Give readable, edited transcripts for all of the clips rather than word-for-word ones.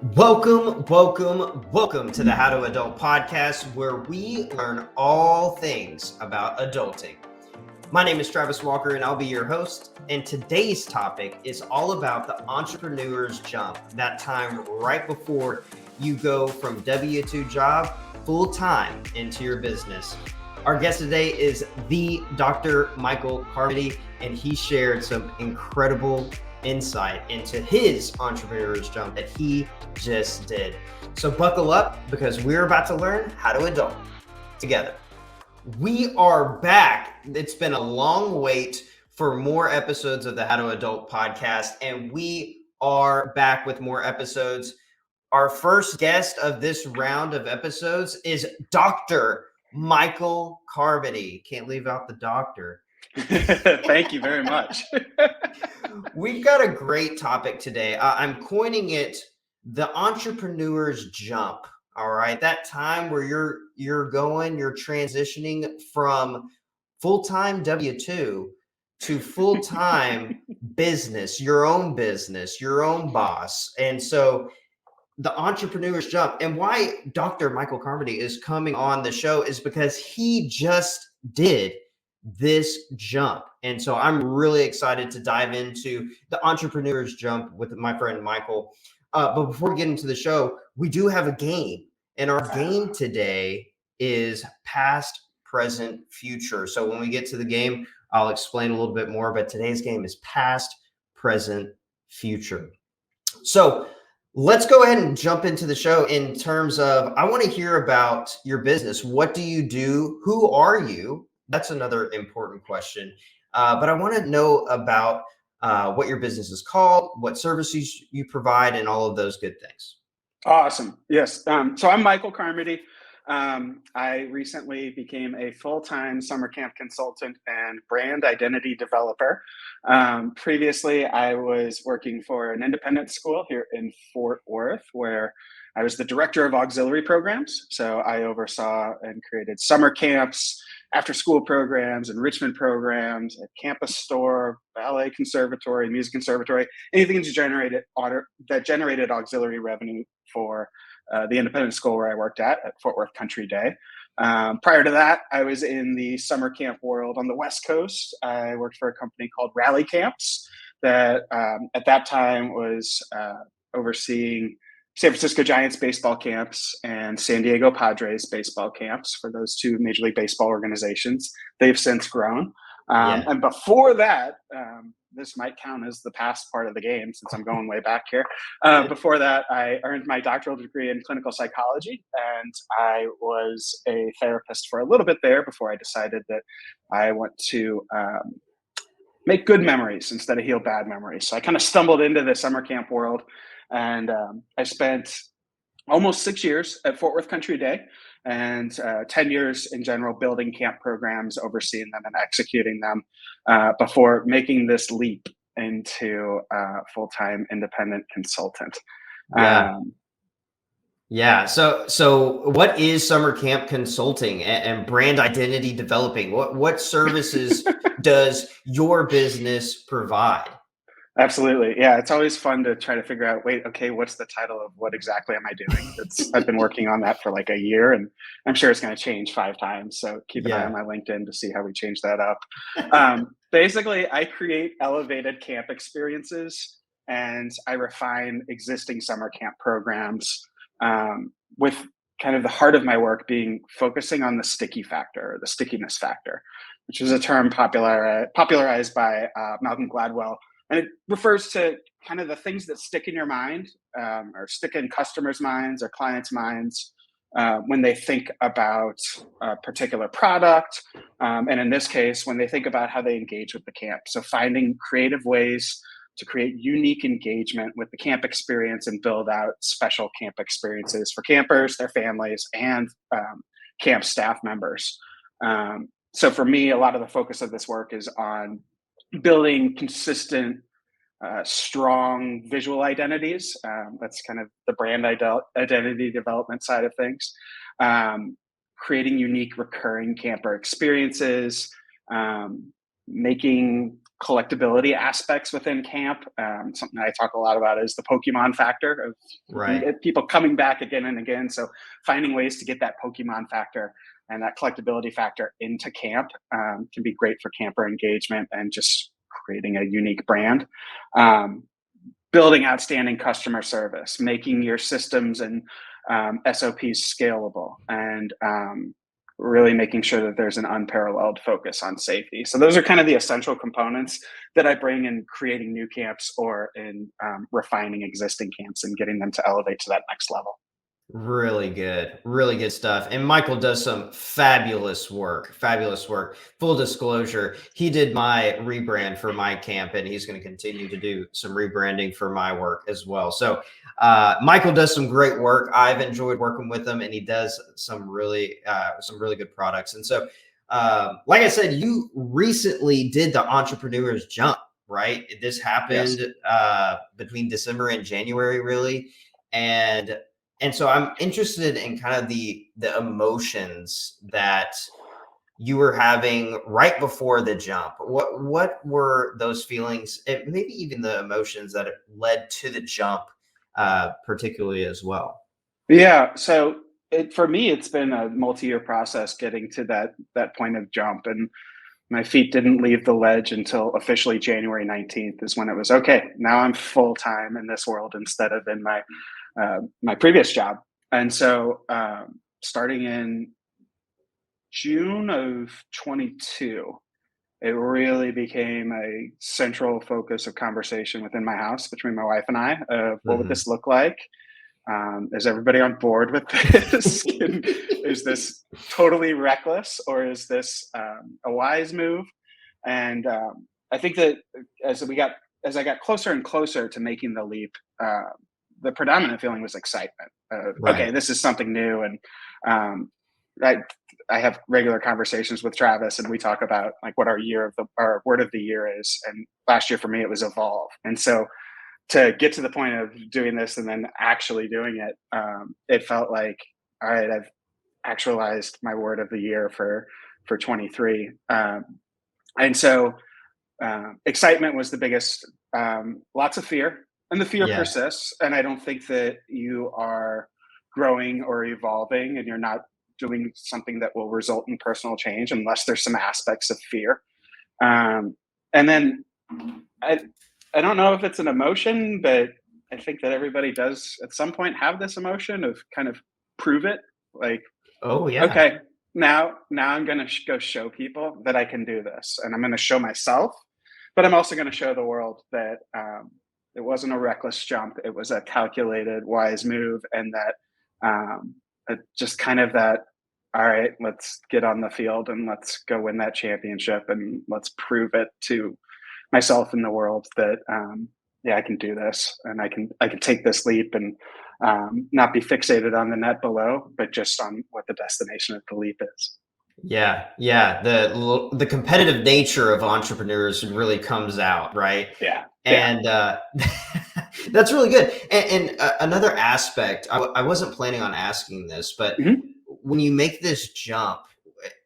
Welcome to the How to Adult podcast, where we learn all things about adulting. My name is Travis Walker, and I'll be your host. And today's topic is all about the entrepreneur's jump, that time right before you go from W-2 job full-time into your business. Our guest today is the Dr. Michael Carmody, and he shared some incredible insight into his entrepreneur's jump that he just did. So buckle up, because we're about to learn how to adult together. We are back. It's been a long wait for more episodes of the How to Adult podcast, and we are back with more episodes. Our first guest of this round of episodes is Dr. Michael Carmody. Can't leave out the doctor. Thank you very much. We've got a great topic today. I'm coining it the entrepreneur's jump. All right, that time where you're transitioning from full-time W-2 to full-time business, your own boss. And so the entrepreneur's jump, and why Dr. Michael Carmody is coming on the show is because he just did this jump. And so I'm really excited to dive into the entrepreneur's jump with my friend Michael. But before we get into the show, we do have a game. And our game today is past, present, future. So when we get to the game, I'll explain a little bit more. But today's game is past, present, future. So let's go ahead and jump into the show in terms of, I want to hear about your business. What do you do? Who are you? That's another important question. But I want to know about what your business is called, what services you provide, and all of those good things. Awesome. Yes. So I'm Michael Carmody. I recently became a full-time summer camp consultant and brand identity developer. Previously, I was working for an independent school here in Fort Worth, where I was the director of auxiliary programs. So I oversaw and created summer camps, after-school programs, enrichment programs, a campus store, ballet conservatory, music conservatory, anything that generated auxiliary revenue for the independent school where I worked at Fort Worth Country Day. Prior to that, I was in the summer camp world on the West Coast. I worked for a company called Rally Camps that at that time was overseeing San Francisco Giants baseball camps and San Diego Padres baseball camps for those two Major League Baseball organizations. They've since grown. And before that, this might count as the past part of the game since I'm going way back here. Before that, I earned my doctoral degree in clinical psychology, and I was a therapist for a little bit there before I decided that I want to make good memories instead of heal bad memories. So I kind of stumbled into the summer camp world, and I spent almost 6 years at Fort Worth Country Day and 10 years in general building camp programs, overseeing them and executing them before making this leap into full-time independent consultant. So what is summer camp consulting and brand identity developing? What services does your business provide? Absolutely. Yeah. It's always fun to try to figure out, what's the title of what exactly am I doing? I've been working on that for like a year, and I'm sure it's going to change 5 times. So keep an eye on my LinkedIn to see how we change that up. Basically, I create elevated camp experiences and I refine existing summer camp programs with kind of the heart of my work being focusing on the sticky factor, or the stickiness factor, which is a term popularized by Malcolm Gladwell. And it refers to kind of the things that stick in your mind or stick in customers' minds or clients' minds when they think about a particular product. And in this case, when they think about how they engage with the camp. So finding creative ways to create unique engagement with the camp experience and build out special camp experiences for campers, their families, and camp staff members. So for me, a lot of the focus of this work is on building consistent, strong visual identities. That's kind of the brand identity development side of things. Creating unique recurring camper experiences, making collectability aspects within camp. Something I talk a lot about is the Pokemon factor of Right. people coming back again and again. So finding ways to get that Pokemon factor and that collectability factor into camp can be great for camper engagement and just creating a unique brand. Um, Building outstanding customer service, making your systems and SOPs scalable, and really making sure that there's an unparalleled focus on safety. So those are kind of the essential components that I bring in creating new camps or in refining existing camps and getting them to elevate to that next level. Really good stuff. And Michael does some fabulous work. Fabulous work. Full disclosure, he did my rebrand for my camp, and he's going to continue to do some rebranding for my work as well. So, Michael does some great work. I've enjoyed working with him, and he does some really good products. And so, like I said, you recently did the entrepreneur's jump, right? This Yes. happened between December and January, really, and so I'm interested in kind of the emotions that you were having right before the jump. What were those feelings? And maybe even the emotions that led to the jump, particularly as well. Yeah. So for me, it's been a multi-year process getting to that point of jump, and my feet didn't leave the ledge until officially January 19th is when it was okay. Now I'm full time in this world instead of in my previous job. And so starting in June of 22, it really became a central focus of conversation within my house between my wife and I of what would Mhm. this look like? Is everybody on board with this? Is this totally reckless, or is this a wise move? And I think that as we got as I got closer and closer to making the leap, the predominant feeling was excitement. Okay, Right. this is something new, and um, I I have regular conversations with Travis, and we talk about like what our word of the year is. And last year for me, it was evolve. And so to get to the point of doing this and then actually doing it, it felt like, all right, I've actualized my word of the year for 23. And so excitement was the biggest. Lots of fear, and the fear Yeah. persists. And I don't think that you are growing or evolving, and you're not doing something that will result in personal change unless there's some aspects of fear. Um, and then I, I don't know if it's an emotion, but I think that everybody does at some point have this emotion of kind of prove it. Like, Oh yeah. okay, now I'm gonna go show people that I can do this, and I'm gonna show myself, but I'm also gonna show the world that it wasn't a reckless jump; it was a calculated, wise move, and that just kind of that. All right, let's get on the field and let's go win that championship, and let's prove it to myself in the world that yeah, I can do this, and I can take this leap and not be fixated on the net below, but just on what the destination of the leap is. Yeah, yeah. The competitive nature of entrepreneurs really comes out, right? Yeah, yeah. And that's really good. And another aspect, I wasn't planning on asking this, but Mhm. when you make this jump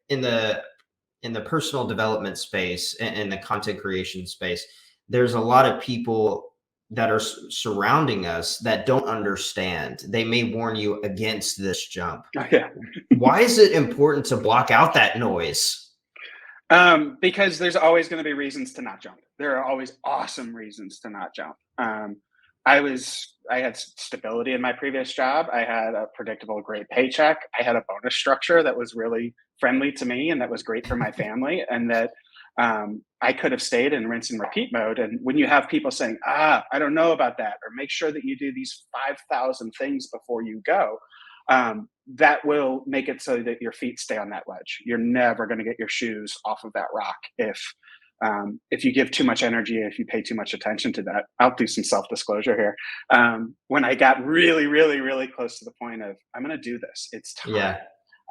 in the personal development space and in the content creation space, there's a lot of people that are surrounding us that don't understand. They may warn you against this jump. Oh, yeah. Why is it important to block out that noise? Because there's always going to be reasons to not jump. There are always awesome reasons to not jump. I had stability in my previous job. I had a predictable, great paycheck. I had a bonus structure that was really friendly to me and that was great for my family, and that I could have stayed in rinse and repeat mode. And when you have people saying, I don't know about that, or make sure that you do these 5,000 things before you go, that will make it so that your feet stay on that ledge. You're never going to get your shoes off of that rock if you give too much energy, if you pay too much attention to that. I'll do some self disclosure here. When I got really, really, really close to the point of I'm going to do this, it's time. Yeah.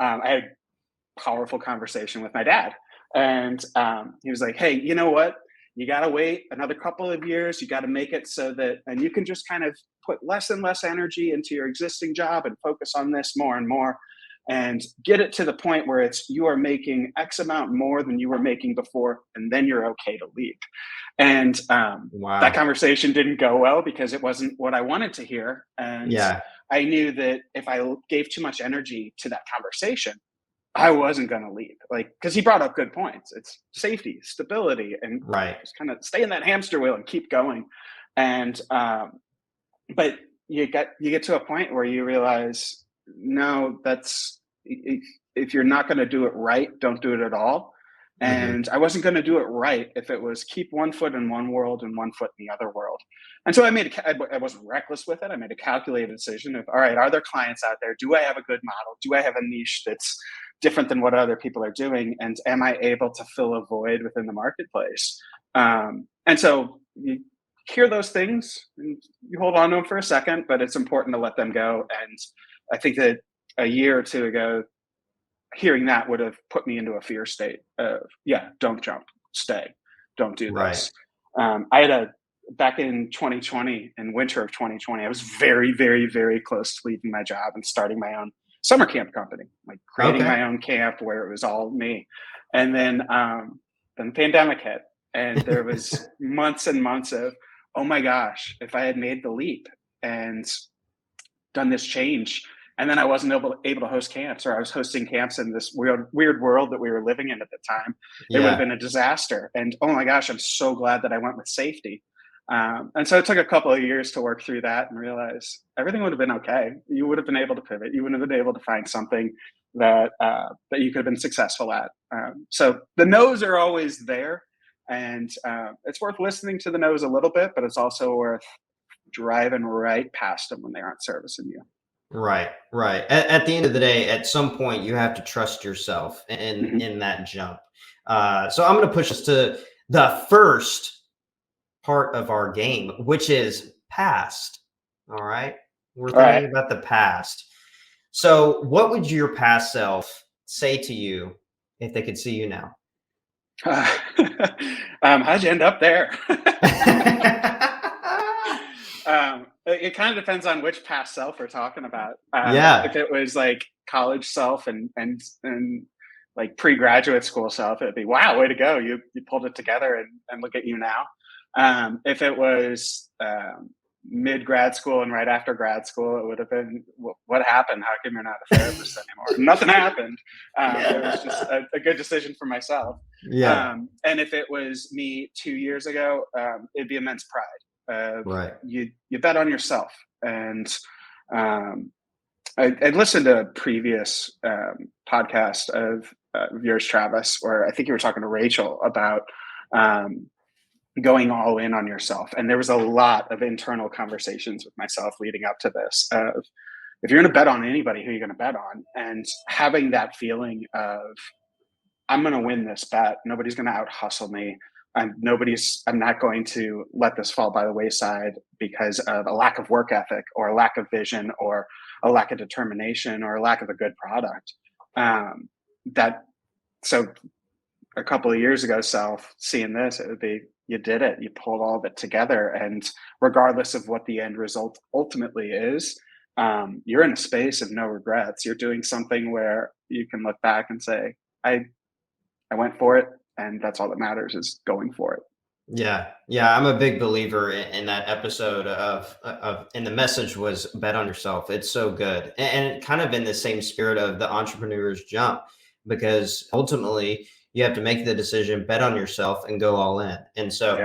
I had a powerful conversation with my dad, and he was like, "Hey, you know what? You got to wait another couple of years. You got to make it so that, and you can just kind of put less and less energy into your existing job and focus on this more and more. and get it to the point where it's you are making X amount more than you were making before, and then you're okay to leave. And that Wow. conversation didn't go well because it wasn't what I wanted to hear. And Yeah. I knew that if I gave too much energy to that conversation, I wasn't going to leave. Like, because he brought up good points. It's safety, stability, and Right. just kind of stay in that hamster wheel and keep going. And but you get to a point where you realize, no, that's if you're not going to do it right, don't do it at all. Hmm. And I wasn't going to do it right if it was keep one foot in one world and one foot in the other world. And so I wasn't reckless with it. I made a calculated decision of, all right, are there clients out there? Do I have a good model? Do I have a niche that's different than what other people are doing? And am I able to fill a void within the marketplace? And so you hear those things and you hold on to them for a second, but it's important to let them go. And I think that a year or two ago, hearing that would have put me into a fear state of, yeah, don't jump, stay, don't do Right. this. I had back in 2020, in winter of 2020, I was very, very, very close to leaving my job and starting my own summer camp company, like creating Okay. my own camp where it was all me. And then the pandemic hit, and there was months and months of, oh my gosh, if I had made the leap and done this change, and then I wasn't able to host camps, or I was hosting camps in this weird world that we were living in at the time, it would have Yeah. been a disaster. And oh my gosh, I'm so glad that I went with safety. And so it took a couple of years to work through that and realize everything would have been okay. You would have been able to pivot. You would have been able to find something that you could have been successful at. So the no's are always there, and it's worth listening to the no's a little bit, but it's also worth driving right past them when they aren't servicing you. Right. Right. At the end of the day, at some point, you have to trust yourself Mhm. in that jump. So I'm going to push us to the first part of our game, which is past. All right. We're All right. thinking about the past. So, what would your past self say to you if they could see you now? Uh, how'd you end up there? It kind of depends on which past self we're talking about. If Yeah. it was like college self and like pre-graduate school self, it'd be wow, way to go! You pulled it together and look at you now. If it was mid grad school and right after grad school, it would have been what happened? How come you're not a therapist anymore? Nothing happened. It was just Yeah. a good decision for myself. Yeah. And if it was me 2 years ago, it'd be immense pride. Right. You bet on yourself. And um, I listened to a previous podcast of yours, Travis, where I think you were talking to Rachel about um, going all in on yourself. And there was a lot of internal conversations with myself leading up to this. Of if you're going to bet on anybody, who are you going to bet on? And having that feeling of I'm going to win this bet. Nobody's going to out hustle me. I'm not going to let this fall by the wayside because of a lack of work ethic or a lack of vision or a lack of determination or a lack of a good product. That so a couple of years ago, self seeing this, it would be you did it. You pulled all of it together, and regardless of what the end result ultimately is, you're in a space of no regrets. You're doing something where you can look back and say, I went for it, and that's all that matters is going for it. Yeah, yeah, I'm a big believer in that episode and the message was bet on yourself. It's so good, and kind of in the same spirit of the entrepreneur's jump, because ultimately you have to make the decision, bet on yourself, and go all in. And so,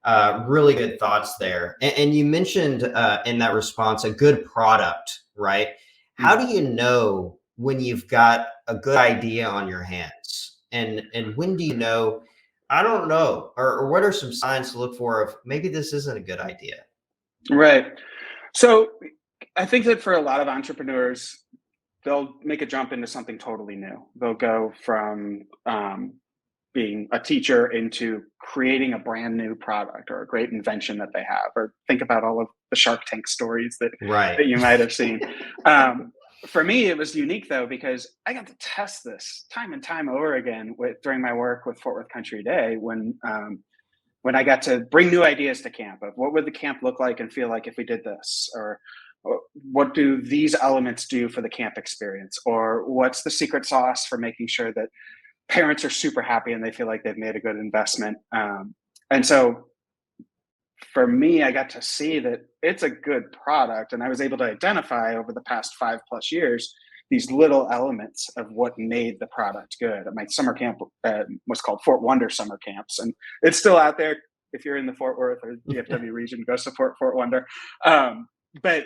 Yeah. really good thoughts there. And you mentioned in that response a good product, right? How Mm. do you know when you've got a good idea on your hands, and when do you know? I don't know. Or what are some signs to look for of maybe this isn't a good idea? Right. So I think that for a lot of entrepreneurs, they'll make a jump into something totally new. They'll go from being a teacher into creating a brand new product or a great invention that they have, or think about all of the Shark Tank stories Right. that you might have seen. Um, for me, it was unique though because I got to test this time and time over again during my work with Fort Worth Country Day when I got to bring new ideas to camp of what would the camp look like and feel like if we did this, or what do these elements do for the camp experience, or what's the secret sauce for making sure that parents are super happy and they feel like they've made a good investment. And so for me, I got to see that it's a good product, and I was able to identify over the past 5+ years these little elements of what made the product good. My summer camp was called Fort Wonder Summer Camps, and it's still out there. If you're in the Fort Worth or DFW region, go support Fort Wonder. But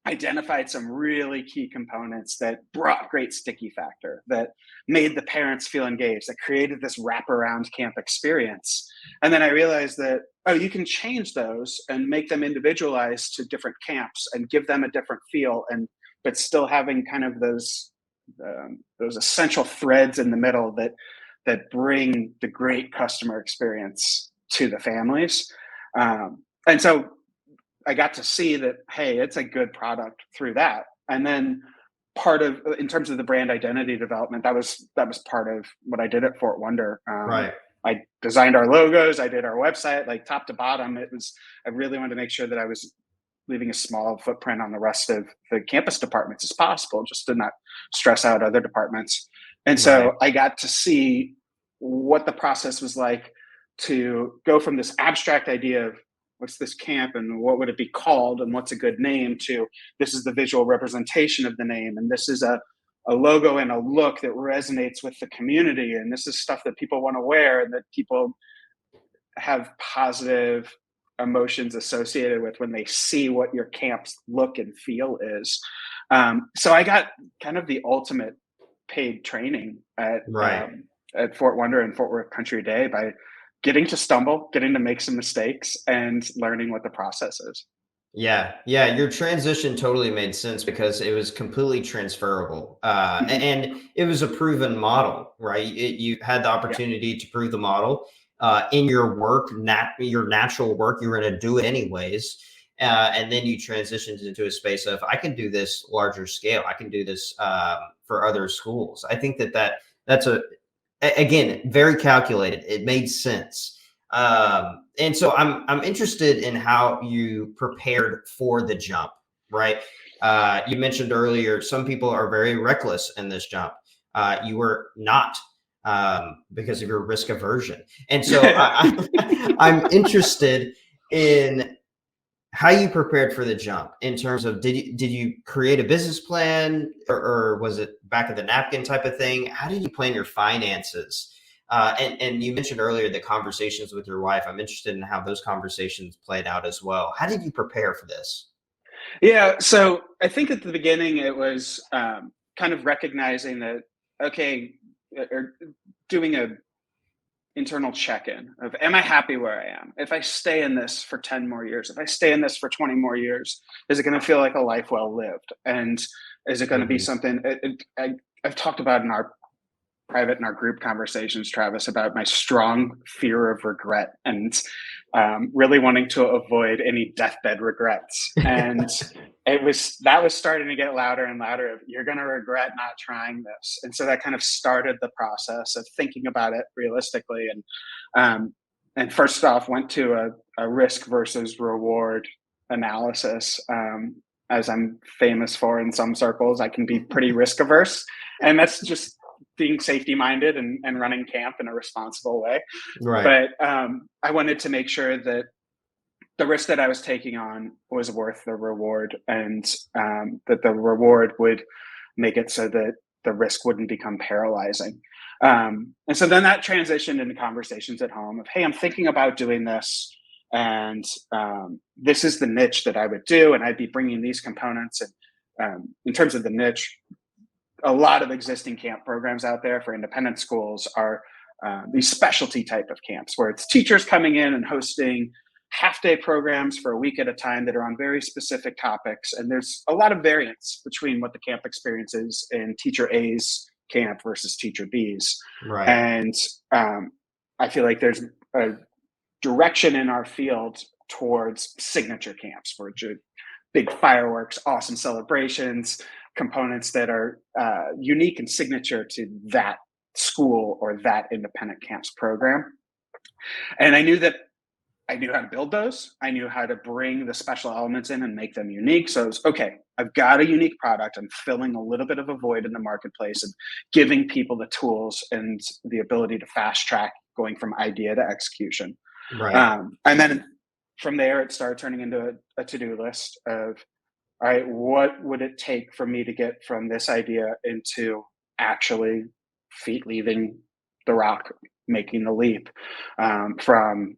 identified some really key components that brought great sticky factor, that made the parents feel engaged, that created this wraparound camp experience. And then I realized that, oh, you can change those and make them individualized to different camps and give them a different feel, and but still having kind of those essential threads in the middle that bring the great customer experience to the families. And so I got to see that, hey, it's a good product through that. And then in terms of the brand identity development, that was part of what I did at Fort Wonder. Right. I designed our logos, I did our website, like top to bottom. I really wanted to make sure that I was leaving as small a footprint on the rest of the campus departments as possible, just to not stress out other departments. And so Right. I got to see what the process was like to go from this abstract idea of what's this camp and what would it be called and what's a good name, to this is the visual representation of the name, and this is a logo and a look that resonates with the community, and this is stuff that people want to wear and that people have positive emotions associated with when they see what your camp's look and feel is. So I got kind of the ultimate paid training Right. at Fort Wonder and Fort Worth Country Day by getting to stumble, getting to make some mistakes, and learning what the process is. Yeah, yeah, your transition totally made sense because it was completely transferable, Mhm. and it was a proven model, right? You had the Yeah. opportunity to prove the model in your work, your natural work. You were going to do it anyways, and then you transitioned into a space of I can do this larger scale. I can do this for other schools. I think that's again very calculated. It made sense. And so I'm interested in how you prepared for the jump, right? You mentioned earlier some people are very reckless in this jump. You were not, because of your risk aversion, and so I'm interested in how you prepared for the jump in terms of did you create a business plan, or was it back of the napkin type of thing? How did you plan your finances? And you mentioned earlier the conversations with your wife. I'm interested in how those conversations played out as well. How did you prepare for this? Yeah. So I think at the beginning it was kind of recognizing that, okay, or doing a internal check-in of, am I happy where I am? If I stay in this for 10 more years, if I stay in this for 20 more years, is it going to feel like a life well lived? And is it going to be Mhm. something I've talked about in our group conversations, Travis, about my strong fear of regret, and really wanting to avoid any deathbed regrets. And that was starting to get louder and louder of, you're going to regret not trying this. And so that kind of started the process of thinking about it realistically. And first off, went to a risk versus reward analysis. As I'm famous for in some circles, I can be pretty risk averse, and that's just being safety minded and running camp in a responsible way. Right. But I wanted to make sure that the risk that I was taking on was worth the reward, and that the reward would make it so that the risk wouldn't become paralyzing. And so then that transitioned into conversations at home of, hey, I'm thinking about doing this, and this is the niche that I would do, and I'd be bringing these components. And in terms of the niche, a lot of existing camp programs out there for independent schools are these specialty type of camps where it's teachers coming in and hosting half-day programs for a week at a time that are on very specific topics. And there's a lot of variance between what the camp experience is in teacher A's camp versus teacher B's. Right. And I feel like there's a direction in our field towards signature camps, where big fireworks, awesome celebrations, components that are unique and signature to that school or that independent camps program. And I knew that I knew how to build those. I knew how to bring the special elements in and make them unique. So it was okay. I've got a unique product. I'm filling a little bit of a void in the marketplace and giving people the tools and the ability to fast track going from idea to execution. Right. And then from there, it started turning into a to-do list of, all right, what would it take for me to get from this idea into actually feet leaving the rock, making the leap, from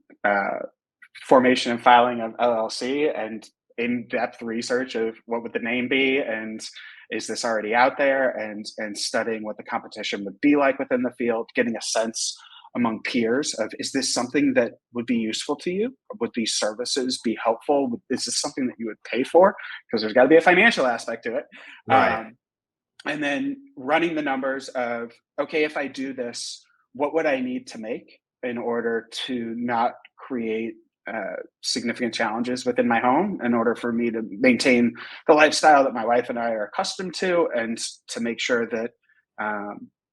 formation and filing of LLC and in-depth research of what would the name be and is this already out there, and studying what the competition would be like within the field, getting a sense among peers of, is this something that would be useful to you? Would these services be helpful? Is this something that you would pay for? Because there's got to be a financial aspect to it. Right. And then running the numbers of, okay, if I do this, what would I need to make in order to not create significant challenges within my home, in order for me to maintain the lifestyle that my wife and I are accustomed to, and to make sure that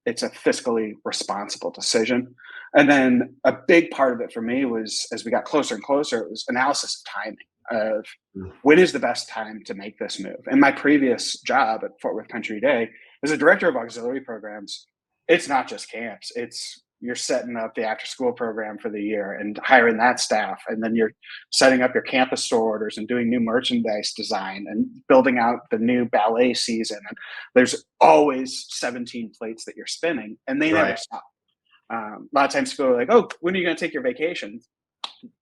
it's a fiscally responsible decision. And then a big part of it for me was, as we got closer and closer, it was analysis of timing of, Mm. when is the best time to make this move. In my previous job at Fort Worth Country Day as a director of auxiliary programs, it's not just camps, it's you're setting up the after school program for the year and hiring that staff, and then you're setting up your campus store orders and doing new merchandise design and building out the new ballet season, and there's always 17 plates that you're spinning, and they never Right. stop. A lot of times people are like, oh, when are you going to take your vacation?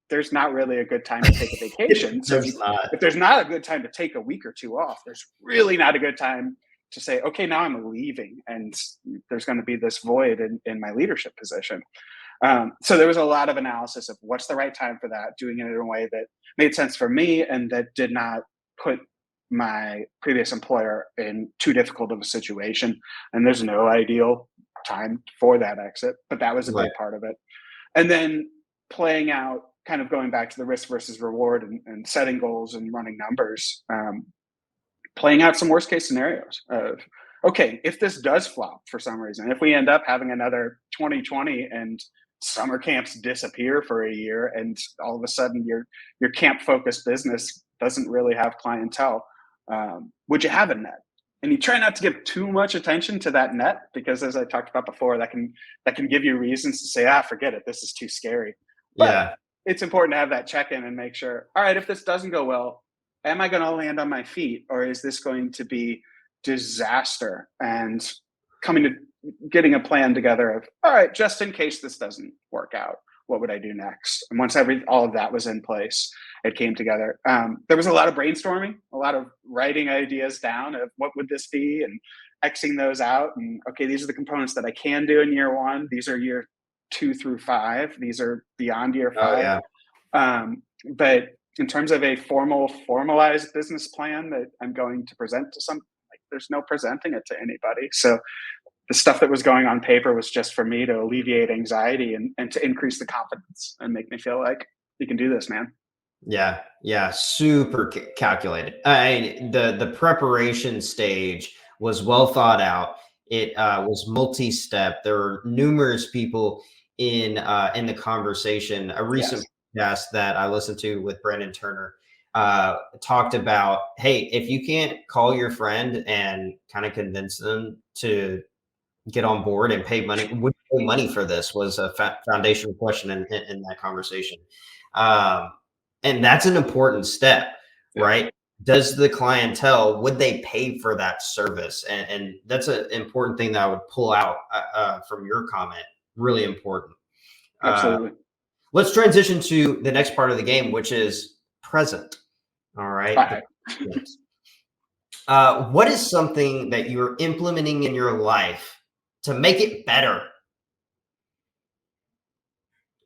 There's not really a good time to take a vacation. So There's not. if there's not a good time to take a week or two off, there's really not a good time to say, okay, now I'm leaving, and there's going to be this void in my leadership position. So there was a lot of analysis of what's the right time for that, doing it in a way that made sense for me and that did not put my previous employer in too difficult of a situation. And there's no ideal time for that exit, but that was a Right. big part of it. And then playing out, kind of going back to the risk versus reward, and setting goals and running numbers, playing out some worst case scenarios of, okay, if this does flop for some reason, if we end up having another 2020 and summer camps disappear for a year, and all of a sudden your camp focused business doesn't really have clientele, would you have a net? And you try not to give too much attention to that net, because as I talked about before, that can give you reasons to say, forget it, this is too scary. But Yeah. it's important to have that check in and make sure, all right, if this doesn't go well, am I going to land on my feet, or is this going to be disaster? And coming to getting a plan together of, all right, just in case this doesn't work out, what would I do next? And once all of that was in place, it came together. There was a lot of brainstorming, a lot of writing ideas down of what would this be, and Xing those out. And okay, these are the components that I can do in year one. These are year 2 through 5. These are beyond year Oh 5. yeah. But in terms of a formalized business plan that I'm going to present to there's no presenting it to anybody. So the stuff that was going on paper was just for me to alleviate anxiety, and to increase the confidence and make me feel like, you can do this, man. Yeah, yeah, super calculated. The preparation stage was well thought out. It was multi-step. There were numerous people in the conversation. A recent Yes. podcast that I listened to with Brandon Turner talked about, hey, if you can't call your friend and kind of convince them to get on board and pay money, would you pay money for this? Was a foundational question in that conversation. Um, and that's an important step, Yeah. right? Does the clientele, would they pay for that service? And that's an important thing that I would pull out from your comment. Really important. Uh, Absolutely. let's transition to the next part of the game, which is present. All All right. right. What is something that you're implementing in your life to make it better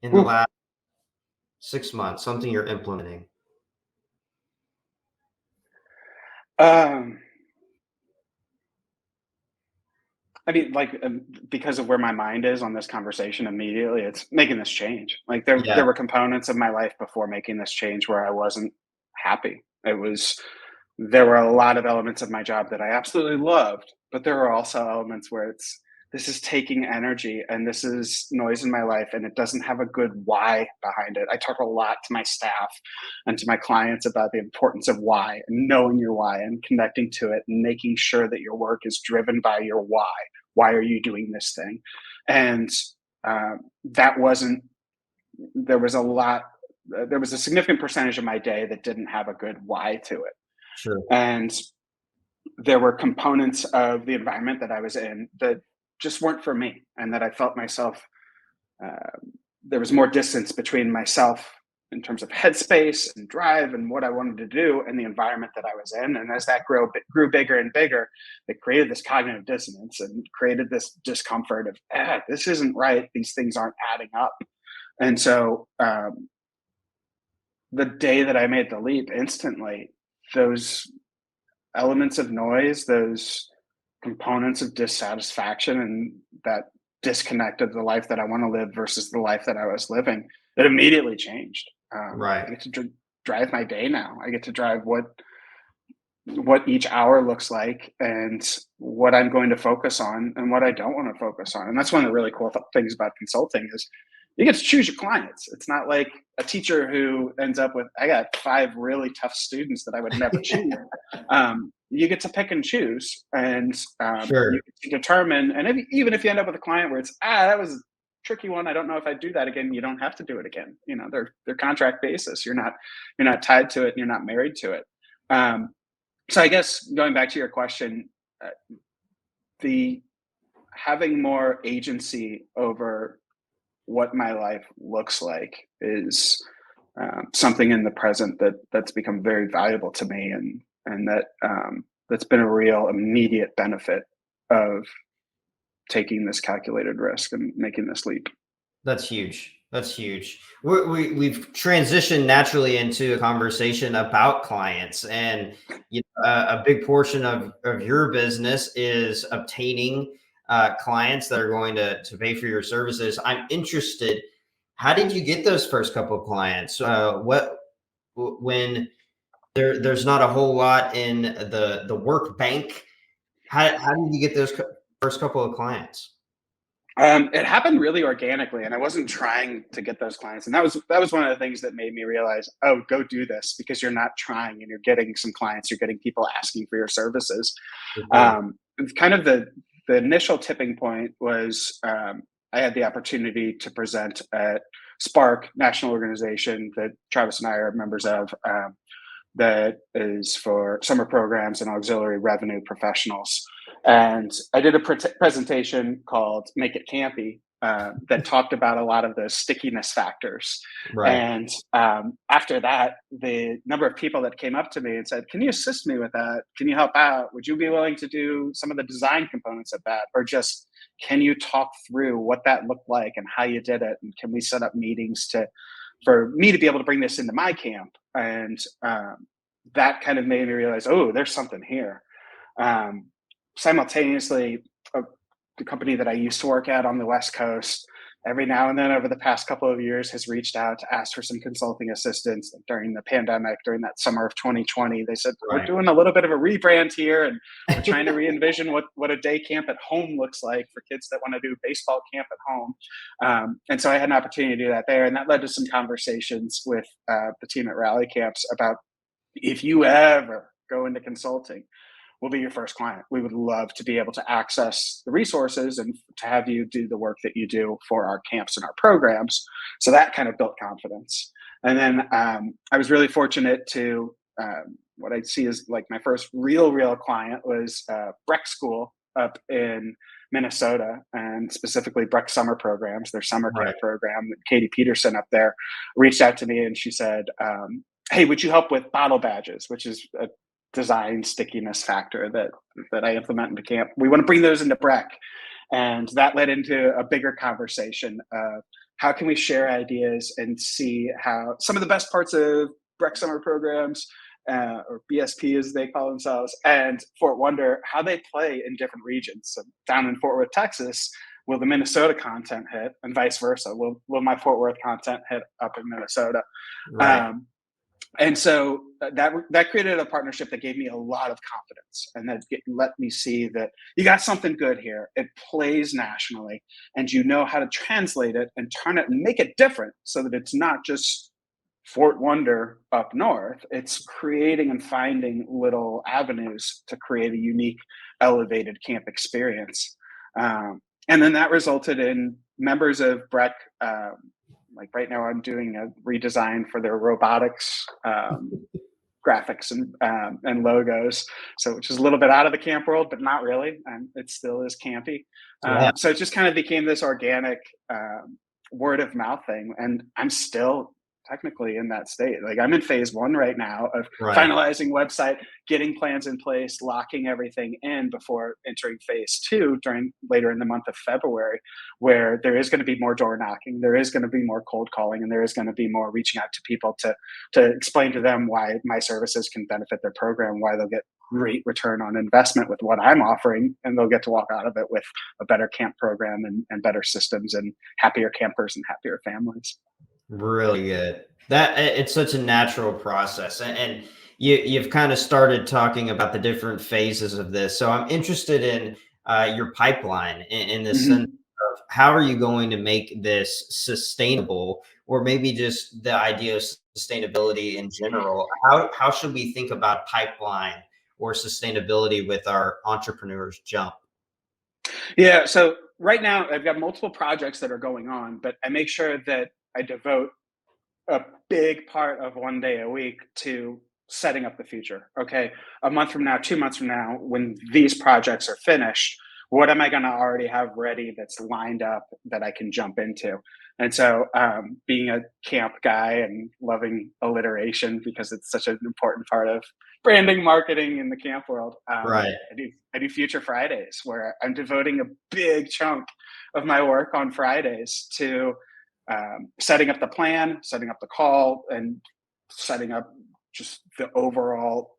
in the Whew. last 6 months? Something you're implementing. Um, I mean, because of where my mind is on this conversation immediately, it's making this change. Like there Yeah. were components of my life before making this change where I wasn't happy. There were a lot of elements of my job that I absolutely loved, but there were also elements where this is taking energy and this is noise in my life and it doesn't have a good why behind it. I talk a lot to my staff and to my clients about the importance of why and knowing your why and connecting to it and making sure that your work is driven by your why. Why are you doing this thing? And that wasn't, there was a lot, there was a significant percentage of my day that didn't have a good why to it. Sure. And there were components of the environment that I was in that just weren't for me, and that I felt myself. Uh, there was more distance between myself in terms of headspace and drive and what I wanted to do and the environment that I was in. And as that grew bigger and bigger, it created this cognitive dissonance and created this discomfort of, this isn't right. These things aren't adding up. And so the day that I made the leap, instantly, those elements of noise, those components of dissatisfaction, and that disconnect of the life that I want to live versus the life that I was living, it immediately changed. Right. I get to drive my day now. I get to drive what each hour looks like and what I'm going to focus on and what I don't want to focus on. And that's one of the really cool things about consulting is you get to choose your clients. It's not like a teacher who ends up with, I got 5 really tough students that I would never choose. You get to pick and choose, and you Sure. get to determine. And even if you end up with a client where it's, that was a tricky one, I don't know if I'd do that again. You don't have to do it again. You know, they're contract basis. You're not tied to it, and you're not married to it. So I guess going back to your question, the having more agency over what my life looks like is something in the present that's become very valuable to me, and that's been a real immediate benefit of taking this calculated risk and making this leap. That's huge. That's huge. We've transitioned naturally into a conversation about clients, and a big portion of your business is obtaining clients that are going to pay for your services. I'm interested. How did you get those first couple of clients? When there's not a whole lot in the work bank? How did you get those first couple of clients? It happened really organically, and I wasn't trying to get those clients. And that was one of the things that made me realize, oh, go do this, because you're not trying, and you're getting some clients. You're getting people asking for your services. Mhm. Kind of the initial tipping point was I had the opportunity to present at Spark, national organization that Travis and I are members of. That is for summer programs and auxiliary revenue professionals. And I did a presentation called Make It Campy that talked about a lot of the stickiness factors. Right. And after that, the number of people that came up to me and said, can you assist me with that? Can you help out? Would you be willing to do some of the design components of that? Or just, can you talk through what that looked like and how you did it? And can we set up meetings for me to be able to bring this into my camp? And that kind of made me realize, oh, there's something here. Simultaneously, the company that I used to work at on the West Coast, every now and then over the past couple of years has reached out to ask for some consulting assistance. During the pandemic, during that summer of 2020, they said, we're Right. doing a little bit of a rebrand here, and we're trying to re-envision what a day camp at home looks like for kids that want to do baseball camp at home. And so I had an opportunity to do that there, and that led to some conversations with the team at Rally Camps about, if you ever go into consulting, we'll be your first client. We would love to be able to access the resources and to have you do the work that you do for our camps and our programs. So that kind of built confidence. And then I was really fortunate to, what I see as like my first real client was Breck School up in Minnesota, and specifically Breck Summer Programs, their summer Right. camp program. Katie Peterson up there reached out to me and she said, hey, would you help with bottle badges, which is a design stickiness factor that I implement into camp. We want to bring those into Breck. And that led into a bigger conversation of how can we share ideas and see how some of the best parts of Breck summer programs, or BSP as they call themselves, and Fort Wonder, how they play in different regions. So down in Fort Worth, Texas, will the Minnesota content hit, and vice versa? Will my Fort Worth content hit up in Minnesota? Right. And so that created a partnership that gave me a lot of confidence, and let me see that you got something good here. It plays nationally, and you know how to translate it and turn it and make it different, so that it's not just Fort Wonder up north. It's creating and finding little avenues to create a unique, elevated camp experience. And then that resulted in members of Breck. Like right now, I'm doing a redesign for their robotics graphics and logos. So, which is a little bit out of the camp world, but not really. It still is campy. Yeah. So it just kind of became this organic word of mouth thing, and I'm still technically in that state. Like I'm in phase one right now of Right. finalizing website, getting plans in place, locking everything in before entering phase two during later in the month of February, where there is going to be more door knocking, there is going to be more cold calling, and there is going to be more reaching out to people to explain to them why my services can benefit their program, why they'll get great return on investment with what I'm offering, and they'll get to walk out of it with a better camp program and better systems and happier campers and happier families. Really good. That it's such a natural process, and you've kind of started talking about the different phases of this. So I'm interested in your pipeline in the sense Mhm. of how are you going to make this sustainable, or maybe just the idea of sustainability in general. How should we think about pipeline or sustainability with our entrepreneurs jump? Yeah, so right now I've got multiple projects that are going on, but I make sure that I devote a big part of one day a week to setting up the future. Okay, a month from now, 2 months from now, when these projects are finished, what am I going to already have ready that's lined up that I can jump into? And so, being a camp guy and loving alliteration because it's such an important part of branding, marketing in the camp world, Right. I do Future Fridays where I'm devoting a big chunk of my work on Fridays to setting up the plan, setting up the call, and setting up just the overall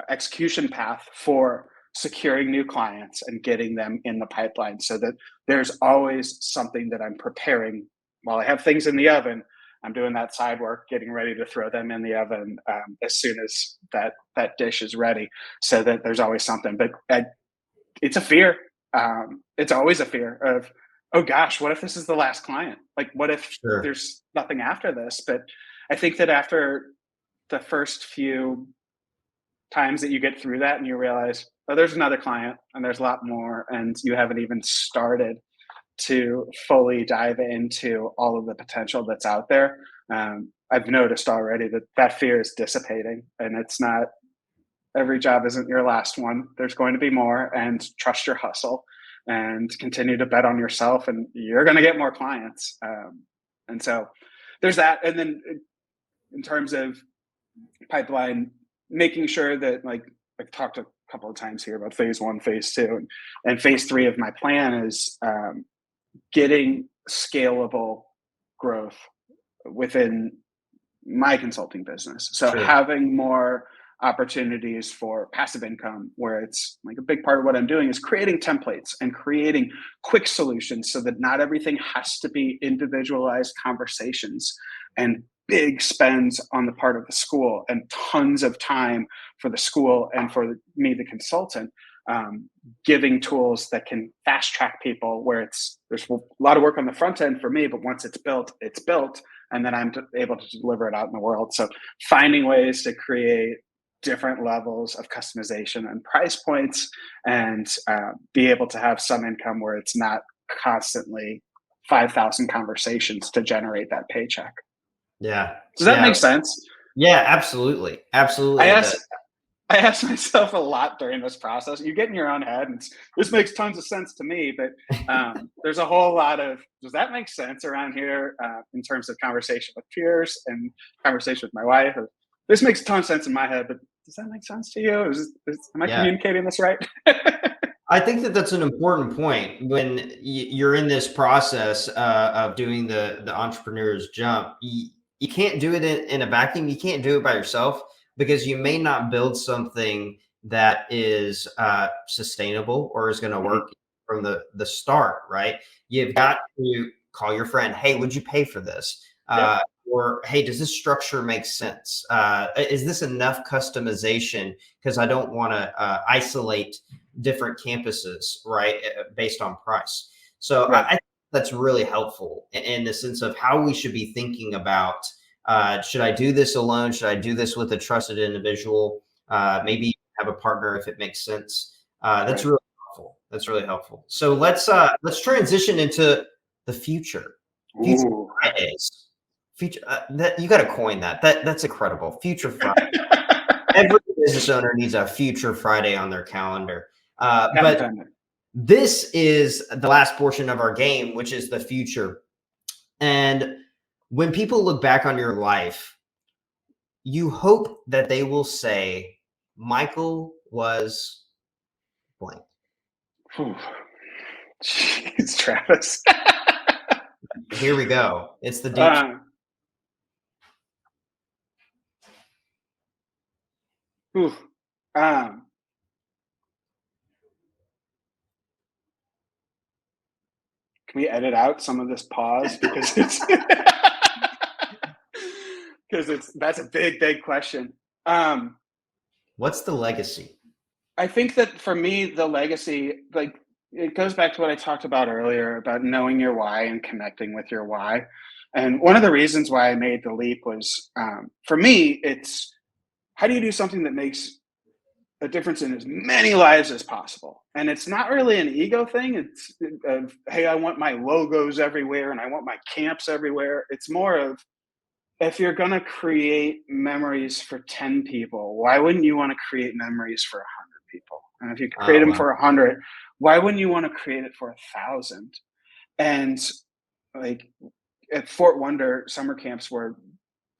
execution path for securing new clients and getting them in the pipeline so that there's always something that I'm preparing while I have things in the oven. I'm doing that side work, getting ready to throw them in the oven as soon as that dish is ready, so that there's always something. But it's a fear. It's always a fear of, oh gosh, what if this is the last client? Like, what if Sure. there's nothing after this? But I think that after the first few times that you get through that and you realize, oh, there's another client and there's a lot more, and you haven't even started to fully dive into all of the potential that's out there. I've noticed already that that fear is dissipating, and it's not every job isn't your last one. There's going to be more, and trust your hustle and continue to bet on yourself, and you're going to get more clients. And so there's that. And then in terms of pipeline, making sure that, like, I've talked a couple of times here about phase one, phase two, and phase three of my plan is getting scalable growth within my consulting business. So Sure. having more opportunities for passive income, where it's like a big part of what I'm doing is creating templates and creating quick solutions so that not everything has to be individualized conversations and big spends on the part of the school and tons of time for the school and for me, the consultant. Giving tools that can fast track people, where there's a lot of work on the front end for me, but once it's built, and then I'm able to deliver it out in the world. So finding ways to create different levels of customization and price points, and be able to have some income where it's not constantly 5,000 conversations to generate that paycheck. Yeah. Does that Yeah. make sense? Yeah. Absolutely. I Absolutely. It does. asked I asked myself a lot during this process. You get in your own head, and this makes tons of sense to me. But there's a whole lot of, does that make sense around here, in terms of conversation with peers and conversation with my wife? This makes a ton of sense in my head, but does that make sense to you? Am I Yeah. communicating this right? I think that that's an important point when you're in this process of doing the entrepreneur's jump. You can't do it in a vacuum. You can't do it by yourself because you may not build something that is sustainable or is going to Mhm. work from the start. Right? You've got to call your friend. Hey, would you pay for this? Yep. or hey, does this structure make sense? Is this enough customization? Because I don't want to isolate different campuses, right, based on price. So Right. I think that's really helpful in the sense of how we should be thinking about should I do this alone? Should I do this with a trusted individual? Maybe have a partner if it makes sense. That's Right. really helpful. That's really helpful. So let's transition into the future. Future Ooh. Fridays. Future that you got to coin that. That's incredible. Future Friday. Every business owner needs a Future Friday on their calendar. Haven't But done it. this is the last portion of our game, which is the future. And when people look back on your life, you hope that they will say, Michael was blank. Whew. Jeez, Travis. Here we go. It's the deep. Ooh. Um, can we edit out some of this pause because it's that's a big question. What's the legacy? I think that for me, the legacy, like, it goes back to what I talked about earlier about knowing your why and connecting with your why. And one of the reasons why I made the leap was, for me, it's how do you do something that makes a difference in as many lives as possible? And it's not really an ego thing. It's hey, I want my logos everywhere and I want my camps everywhere. It's more of, if you're going to create memories for 10 people, why wouldn't you want to create memories for 100 people? And if you create Oh, them wow. for 100, why wouldn't you want to create it for 1,000? And like at Fort Wonder summer camps, where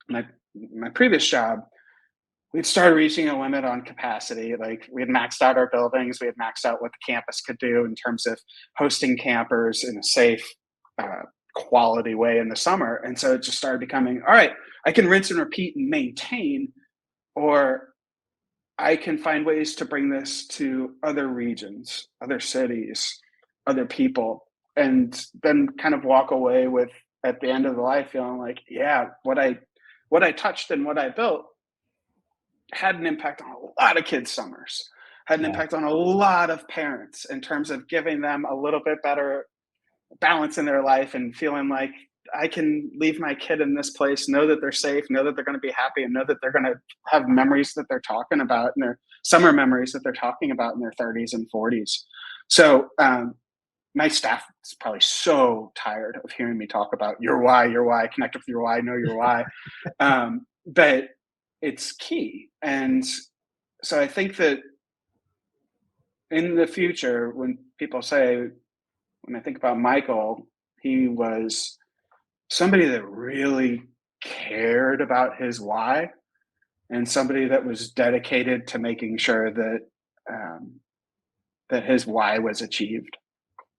my my previous job, we'd started reaching a limit on capacity. Like, we had maxed out our buildings, we had maxed out what the campus could do in terms of hosting campers in a safe, uh, quality way in the summer. And so it just started becoming, all right, I can rinse and repeat and maintain, or I can find ways to bring this to other regions, other cities, other people, and then kind of walk away with, at the end of the life, feeling like, yeah, what I touched and what I built had an impact on a lot of kids' summers, had an Yeah. impact on a lot of parents in terms of giving them a little bit better balance in their life and feeling like I can leave my kid in this place, know that they're safe, know that they're going to be happy, and know that they're going to have memories that they're talking about, and their summer memories that they're talking about in their 30s and 40s. So my staff is probably so tired of hearing me talk about your why, connect with your why, know your why. But it's key. And so I think that in the future, when people say, when I think about Michael, he was somebody that really cared about his why, and somebody that was dedicated to making sure that that his why was achieved.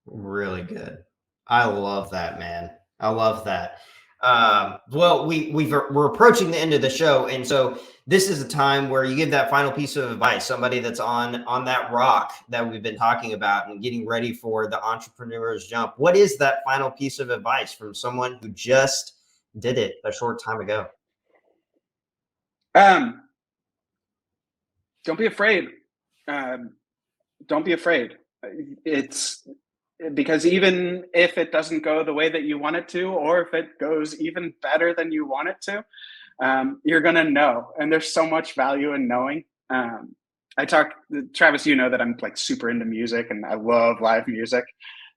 Really good. I love that, man. I love that. Well, we're approaching the end of the show, and so this is a time where you give that final piece of advice. Somebody that's on that rock that we've been talking about and getting ready for the entrepreneur's jump. What is that final piece of advice from someone who just did it a short time ago? Um, don't be afraid. Um, don't be afraid. It's because even if it doesn't go the way that you want it to, or if it goes even better than you want it to, you're going to know. And there's so much value in knowing. I talk, Travis, you know that I'm like super into music and I love live music.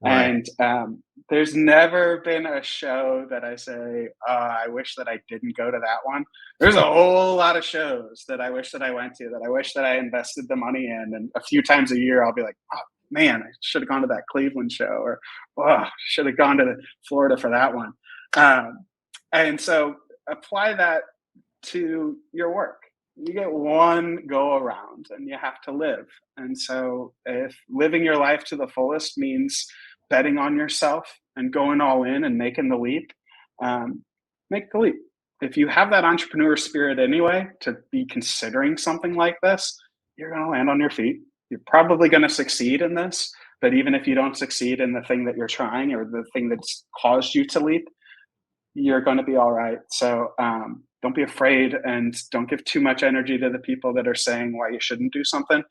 Right. And there's never been a show that I say, I wish that I didn't go to that one. There's a whole lot of shows that I wish that I went to, that I wish that I invested the money in. And a few times a year, I'll be like, oh, man, I should have gone to that Cleveland show, or oh, should have gone to Florida for that one. And so apply that to your work. You get one go around and you have to live. And so if living your life to the fullest means betting on yourself and going all in and making the leap, make the leap. If you have that entrepreneur spirit anyway, to be considering something like this, you're going to land on your feet. You're probably going to succeed in this. But even if you don't succeed in the thing that you're trying, or the thing that's caused you to leap, you're going to be all right. So don't be afraid, and don't give too much energy to the people that are saying why you shouldn't do something.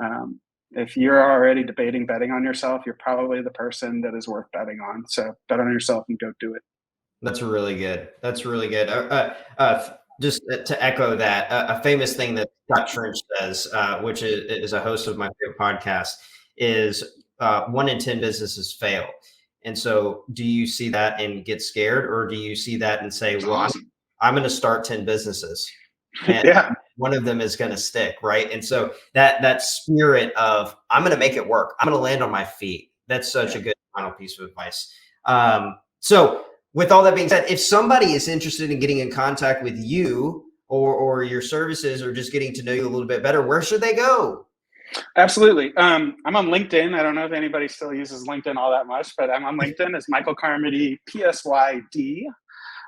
Um, if you're already debating betting on yourself, you're probably the person that is worth betting on. So bet on yourself and go do it. That's really good. That's really good. Just to echo that, a famous thing that Scott Trench says, which is a host of my favorite podcast, is 1 in 10 businesses fail. And so, do you see that and get scared, or do you see that and say, It's "Well, awesome. I'm going to start 10 businesses, and Yeah. one of them is going to stick," right? And so that spirit of I'm going to make it work. I'm going to land on my feet. That's such Yeah. a good final piece of advice. So with all that being said, if somebody is interested in getting in contact with you or your services or just getting to know you a little bit better, where should they go? Absolutely. I'm on LinkedIn. I don't know if anybody still uses LinkedIn all that much, but I'm on LinkedIn as Michael Carmody, PSYD.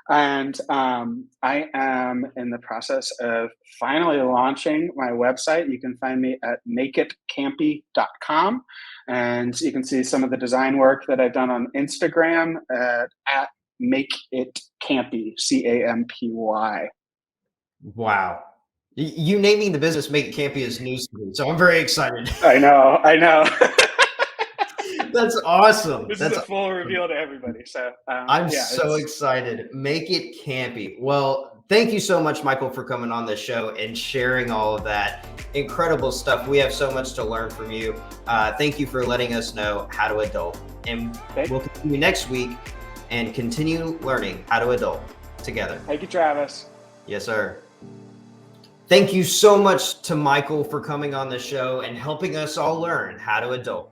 And I am in the process of finally launching my website. You can find me at makeitcampy.com. And you can see some of the design work that I've done on Instagram at makeitcampy, Campy. Wow. You naming the business Make It Campy is news to me. So I'm very excited. I know, I know. That's awesome. This is That's a full awesome. reveal to everybody. So I'm yeah, so it's excited. Make it campy. Well, thank you so much, Michael, for coming on the show and sharing all of that incredible stuff. We have so much to learn from you. Thank you for letting us know how to adult. And okay. we'll continue next week and continue learning how to adult together. Thank you, Travis. Yes, sir. Thank you so much to Michael for coming on the show and helping us all learn how to adult.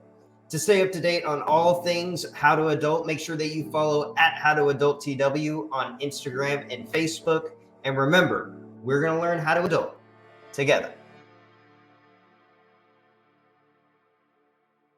To stay up to date on all things How to Adult, make sure that you follow at How to Adult TW on Instagram and Facebook. And remember, we're going to learn how to adult together.